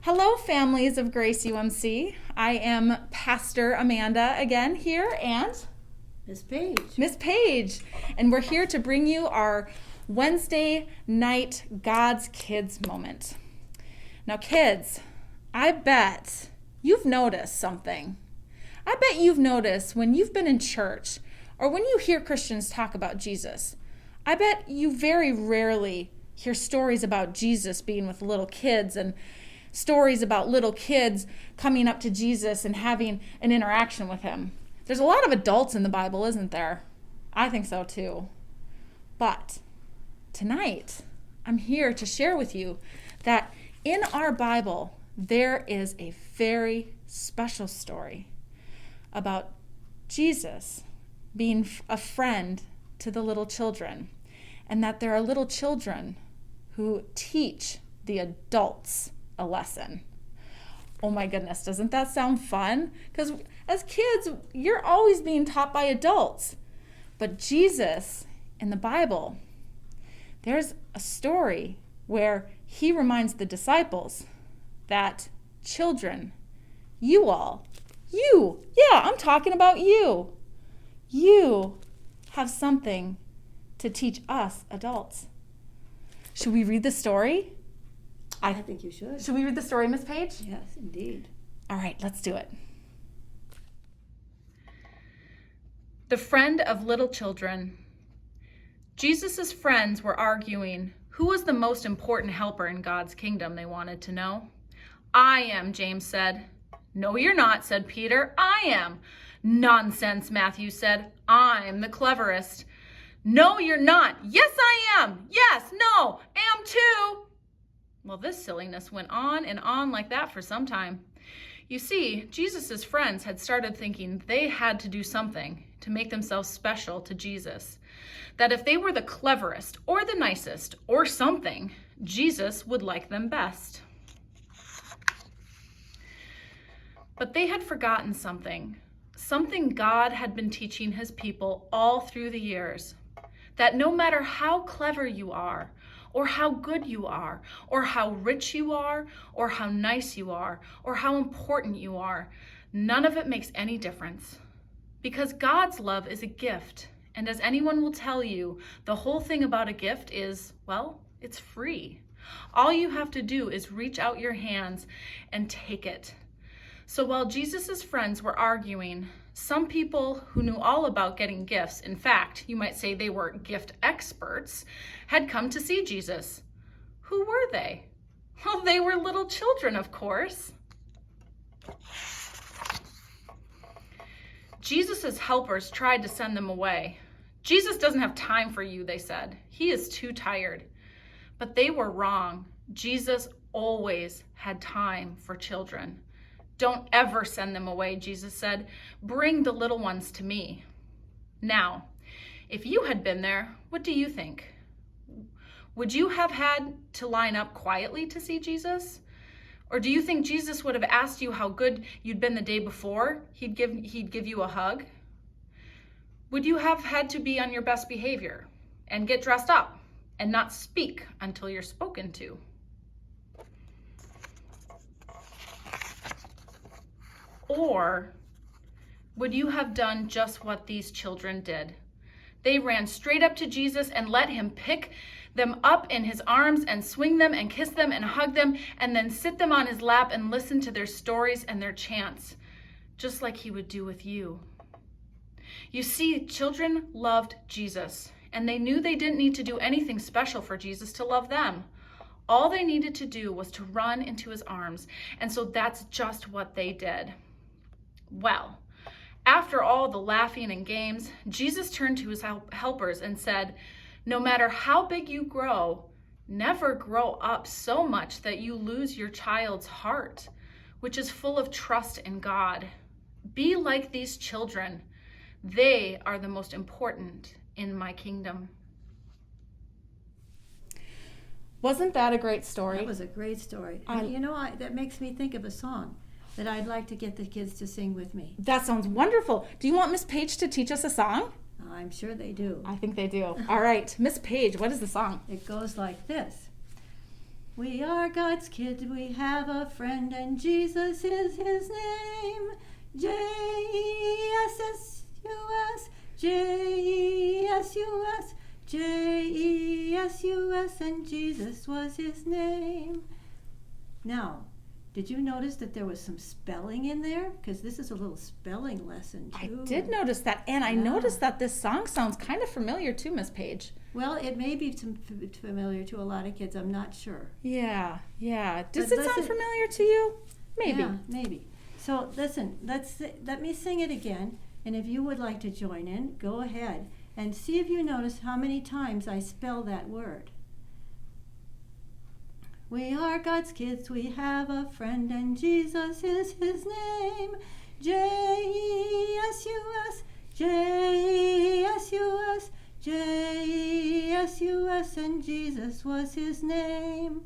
Hello, families of Grace UMC. I am Pastor Amanda again here, and Miss Paige. And we're here to bring you our Wednesday night God's Kids moment. Now, kids, I bet you've noticed something. I bet you've noticed when you've been in church or when you hear Christians talk about Jesus, I bet you very rarely hear stories about Jesus being with little kids and stories about little kids coming up to Jesus and having an interaction with him. There's a lot of adults in the Bible, isn't there? I think so too. But tonight, I'm here to share with you that in our Bible, there is a very special story about Jesus being a friend to the little children, and that there are little children who teach the adults a lesson. Oh my goodness, doesn't that sound fun? Because as kids, you're always being taught by adults. But Jesus, in the Bible, there's a story where he reminds the disciples that children, I'm talking about you have something to teach us adults. Should we read the story? I think you should. Should we read the story, Miss Paige? Yes, indeed. All right, let's do it. The friend of little children. Jesus' friends were arguing who was the most important helper in God's kingdom, they wanted to know. I am, James said. No, you're not, said Peter. I am. Nonsense, Matthew said. I'm the cleverest. No, you're not. Yes, I am. Yes, no, am too. Well, this silliness went on and on like that for some time. You see, Jesus' friends had started thinking they had to do something to make themselves special to Jesus. That if they were the cleverest or the nicest or something, Jesus would like them best. But they had forgotten something God had been teaching his people all through the years. That no matter how clever you are, or how good you are, or how rich you are, or how nice you are, or how important you are, none of it makes any difference. Because God's love is a gift, and as anyone will tell you, the whole thing about a gift is, well, it's free. All you have to do is reach out your hands and take it. So while Jesus' friends were arguing, some people who knew all about getting gifts, in fact, you might say they were gift experts, had come to see Jesus. Who were they? Well, they were little children, of course. Jesus' helpers tried to send them away. Jesus doesn't have time for you, they said. He is too tired. But they were wrong. Jesus always had time for children. Don't ever send them away, Jesus said. Bring the little ones to me. Now, if you had been there, what do you think? Would you have had to line up quietly to see Jesus? Or do you think Jesus would have asked you how good you'd been the day before? He'd give you a hug? Would you have had to be on your best behavior and get dressed up and not speak until you're spoken to? Or would you have done just what these children did? They ran straight up to Jesus and let him pick them up in his arms and swing them and kiss them and hug them and then sit them on his lap and listen to their stories and their chants, just like he would do with you. You see, children loved Jesus, and they knew they didn't need to do anything special for Jesus to love them. All they needed to do was to run into his arms, and so that's just what they did. Well, after all the laughing and games, Jesus turned to his helpers and said, no matter how big you grow, never grow up so much that you lose your child's heart, which is full of trust in God. Be like these children. They are the most important in my kingdom. Wasn't that a great story? That was a great story. And that makes me think of a song that I'd like to get the kids to sing with me. That sounds wonderful. Do you want Miss Paige to teach us a song? I'm sure they do. I think they do. All right, Miss Paige, what is the song? It goes like this. We are God's kids, we have a friend, and Jesus is his name. J-E-S-S-U-S, J-E-S-U-S, J-E-S-U-S, and Jesus was his name. Now, did you notice that there was some spelling in there? Because this is a little spelling lesson, too. I did notice that, and I noticed that this song sounds kind of familiar too, Miss Paige. Well, it may be familiar to a lot of kids. I'm not sure. Yeah. Does it sound familiar to you? Maybe. Yeah, maybe. So listen, let me sing it again, and if you would like to join in, go ahead and see if you notice how many times I spell that word. We are God's kids, we have a friend, and Jesus is his name. J-E-S-U-S, J-E-S-U-S, J-E-S-U-S, and Jesus was his name.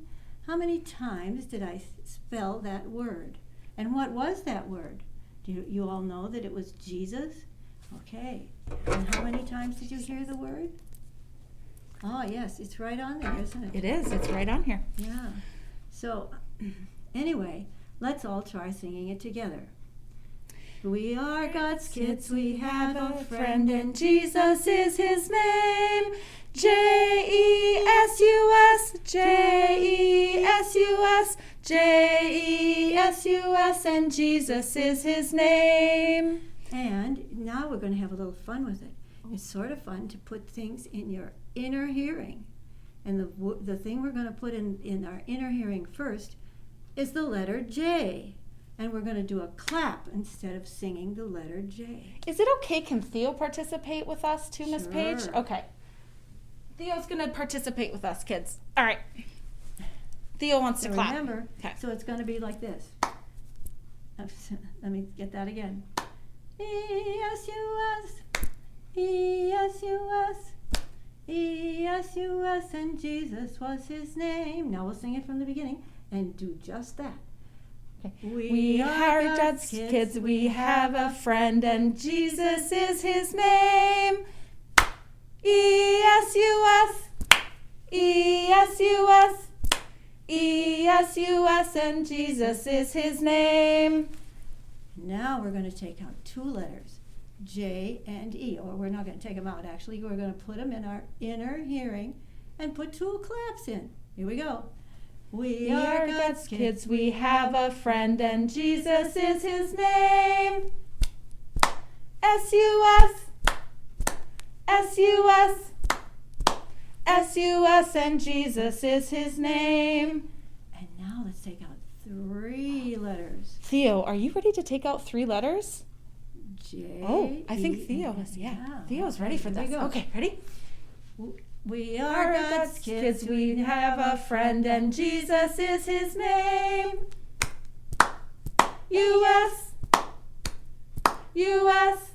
How many times did I spell that word? And what was that word? Do you all know that it was Jesus? Okay. And how many times did you hear the word? Oh, yes, it's right on there, isn't it? It is. It's right on here. Yeah. So, anyway, let's all try singing it together. We are God's kids, we have a friend, and Jesus is his name. J-E-S-U-S, J-E-S-U-S, J-E-S-U-S, and Jesus is his name. And now we're going to have a little fun with it. It's sort of fun to put things in your inner hearing. And the thing we're going to put in our inner hearing first is the letter J. And we're going to do a clap instead of singing the letter J. Is it okay? Can Theo participate with us too, Miss Paige? Okay. Theo's going to participate with us, kids. All right. Theo wants to clap. Remember, so it's going to be like this. Let me get that again. E-S-U-S, E-S-U-S, E-S-U-S, and Jesus was his name. Now we'll sing it from the beginning and do just that. Okay. We are God's kids, we have a friend, and Jesus is his name. E-S-U-S, E-S-U-S, E-S-U-S, and Jesus is his name. Now we're going to take out two letters, J and E, or we're not going to take them out actually. We're going to put them in our inner hearing and put two claps in. Here we go. We are God's kids, we have a friend, and Jesus is his name. S-U-S, S-U-S, S-U-S, and Jesus is his name. And now let's take out three letters. Theo, are you ready to take out three letters? J. Oh, I think Theo is, yeah. Theo's ready for this. Okay, ready? We are God's kids, we have a friend, and Jesus is his name. U-S, U-S,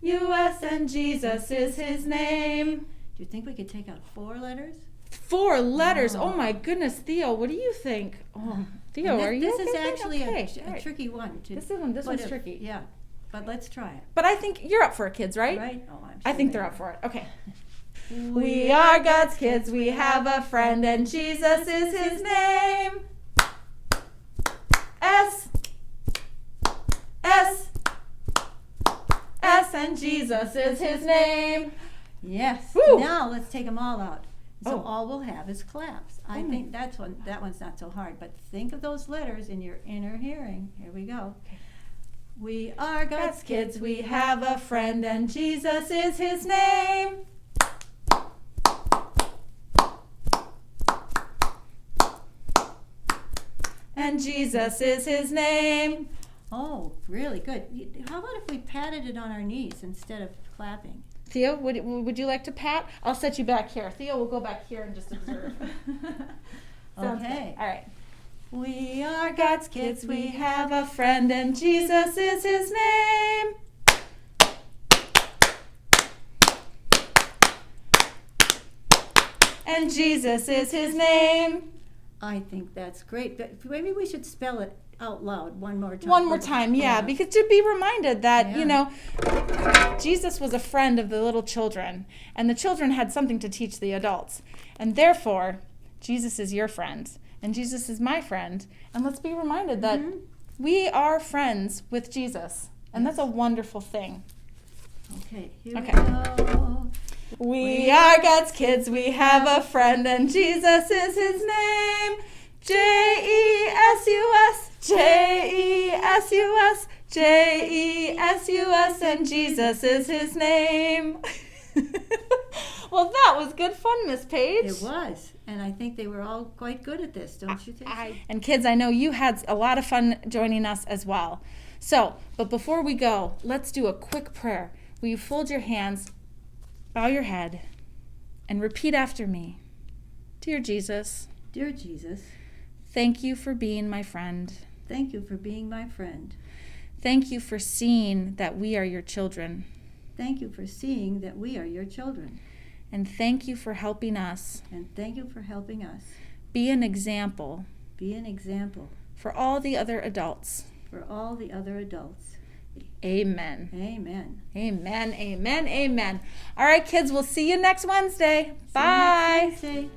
U-S, and Jesus is his name. Do you think we could take out four letters? Four letters? Oh my goodness, Theo, what do you think? Oh, Theo, are you This okay? is actually a tricky one. This one's tricky. Yeah, but let's try it. But I think you're up for it, kids, right? Right? Oh, I'm sure I think they're up for it. Okay. We are God's kids, we have a friend, and Jesus is his name. S, S, S, and Jesus is his name. Yes. Woo. Now let's take them all out. So all we'll have is claps. I think that one's not so hard, but think of those letters in your inner hearing. Here we go. Okay. We are God's kids, we have a friend, and Jesus is his name. And Jesus is his name. Oh, really good. How about if we patted it on our knees instead of clapping? Theo, would you like to pat? I'll set you back here. Theo will go back here and just observe. Okay. All right. We are God's kids, we have a friend, and Jesus is his name. And Jesus is his name. I think that's great. But maybe we should spell it out loud one more time. One more time, yeah. Because to be reminded that, Jesus was a friend of the little children, and the children had something to teach the adults. And therefore, Jesus is your friend, and Jesus is my friend. And let's be reminded that Mhm. we are friends with Jesus, and that's a wonderful thing. Okay, here Okay. we go. We are God's kids, we have a friend, and Jesus is his name. J-E-S-U-S, J-E-S-U-S, J-E-S-U-S, and Jesus is his name. Well, that was good fun, Miss Paige. It was, and I think they were all quite good at this, don't you think? And kids, I know you had a lot of fun joining us as well. So, but before we go, let's do a quick prayer. Will you fold your hands, bow your head, and repeat after me? Dear Jesus, Dear Jesus, thank you for being my friend. thank you for being my friend. Thank you for seeing that we are your children. Thank you for seeing that we are your children. And thank you for helping us And thank you for helping us be an example be an example for all the other adults. for all the other adults. Amen. Amen. Amen, amen, amen. All right, kids, we'll see you next Wednesday. See you Bye. next Wednesday.